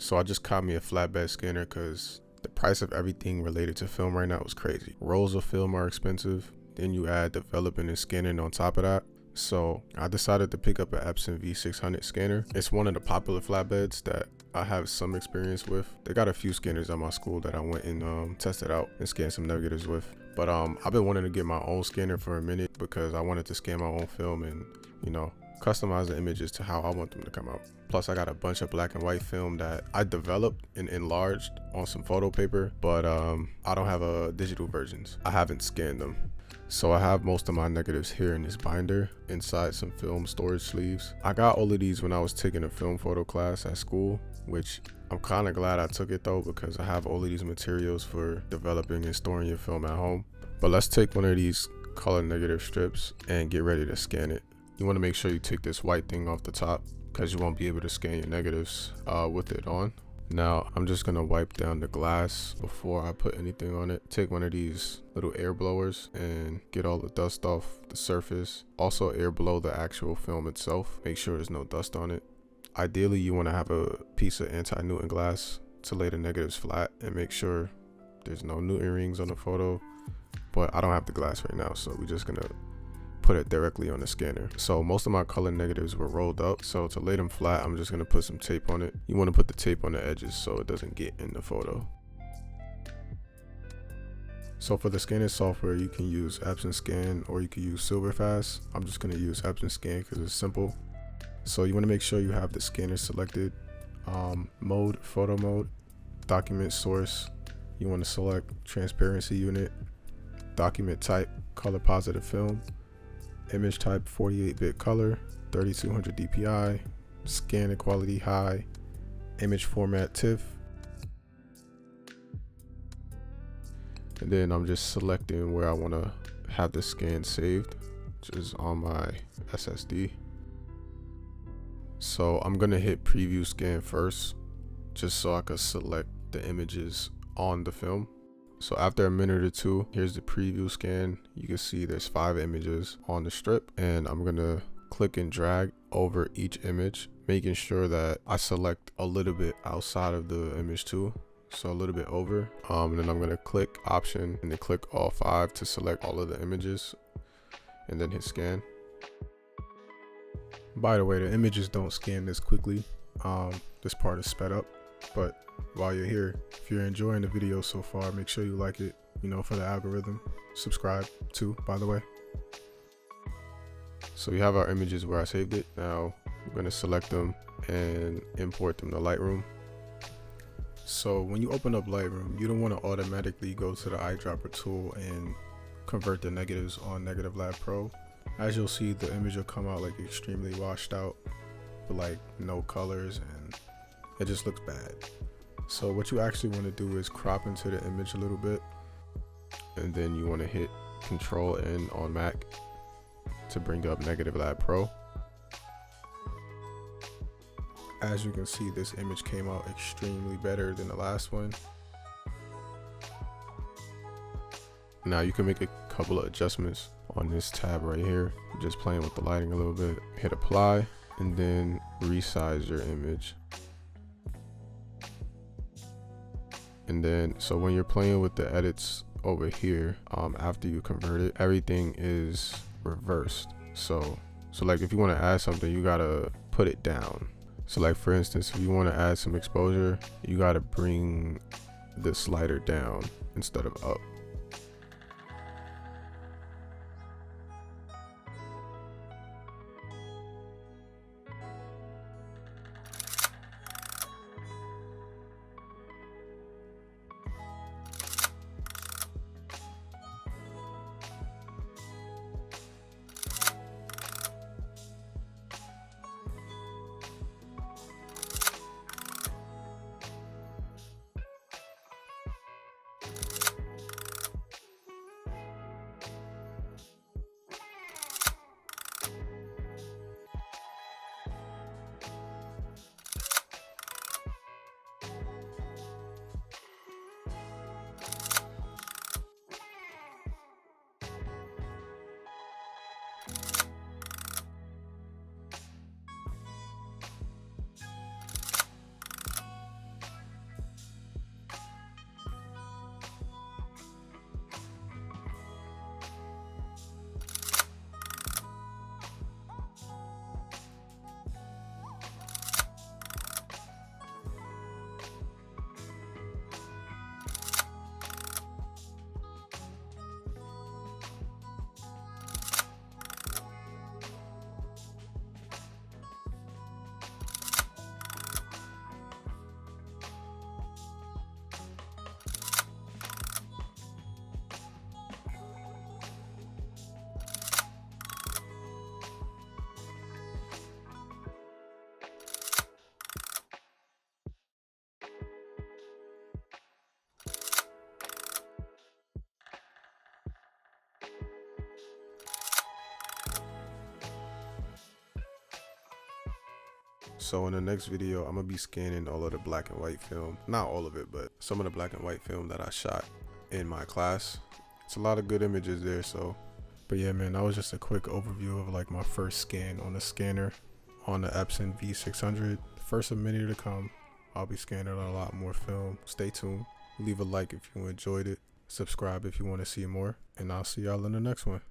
So I just caught me a flatbed scanner because the price of everything related to film right now is crazy. Rolls of film are expensive. Then you add developing and scanning on top of that. So I decided to pick up an Epson V600 scanner. It's one of the popular flatbeds that I have some experience with. They got a few scanners at my school that I went and tested out and scanned some negatives with. But I've been wanting to get my own scanner for a minute because I wanted to scan my own film and, you know, customize the images to how I want them to come out. Plus I got a bunch of black and white film that I developed and enlarged on some photo paper, but I don't have digital versions. I haven't scanned them. So I have most of my negatives here in this binder inside some film storage sleeves. I got all of these when I was taking a film photo class at school, which I'm kind of glad I took it though, because I have all of these materials for developing and storing your film at home. But let's take one of these color negative strips and get ready to scan it. You want to make sure you take this white thing off the top because you won't be able to scan your negatives with it on. Now I'm just gonna wipe down the glass before I put anything on it. Take one of these little air blowers and get all the dust off the surface. Also air blow the actual film itself. Make sure there's no dust on it. Ideally you want to have a piece of anti-Newton glass to lay the negatives flat and make sure there's no Newton rings on the photo. But I don't have the glass right now, so we're just gonna put it directly on the scanner. So most of my color negatives were rolled up, so to lay them flat I'm just going to put some tape on it. You want to put the tape on the edges so it doesn't get in the photo. So for the scanning software you can use Epson Scan or you can use Silverfast. I'm just going to use Epson Scan because it's simple. So you want to make sure you have the scanner selected. Mode, photo mode, document source. You want to select transparency unit, document type, color positive film, image type 48-bit color, 3200 DPI, scan quality high, image format TIFF. And then I'm just selecting where I want to have the scan saved, which is on my SSD. So I'm going to hit preview scan first, just so I could select the images on the film. So after a minute or two, here's the preview scan. You can see there's 5 images on the strip, and I'm gonna click and drag over each image, making sure that I select a little bit outside of the image too, so a little bit over. And then I'm gonna click option and then click all 5 to select all of the images, and then hit scan. By the way, the images don't scan this quickly. This part is sped up, but while you're here, if you're enjoying the video so far, make sure you like it, you know, for the algorithm. Subscribe too, by the way. So we have our images where I saved it. Now I'm going to select them and import them to Lightroom. So when you open up Lightroom, you don't want to automatically go to the eyedropper tool and convert the negatives on Negative Lab Pro. As you'll see, the image will come out like extremely washed out with like no colors, and it just looks bad. So what you actually want to do is crop into the image a little bit, and then you want to hit Control N on Mac to bring up Negative Lab Pro. As you can see, this image came out extremely better than the last one. Now you can make a couple of adjustments on this tab right here, just playing with the lighting a little bit. Hit apply and then resize your image. And then, so when you're playing with the edits over here, after you convert it, everything is reversed. So like if you want to add something, you gotta put it down. So like for instance, if you want to add some exposure, you gotta bring the slider down instead of up. So in the next video, I'm gonna be scanning all of the black and white film. Not all of it, but some of the black and white film that I shot in my class. It's a lot of good images there, so. But yeah, man, that was just a quick overview of like my first scan on the scanner on the Epson V600. First of many to come. I'll be scanning a lot more film. Stay tuned. Leave a like if you enjoyed it. Subscribe if you want to see more. And I'll see y'all in the next one.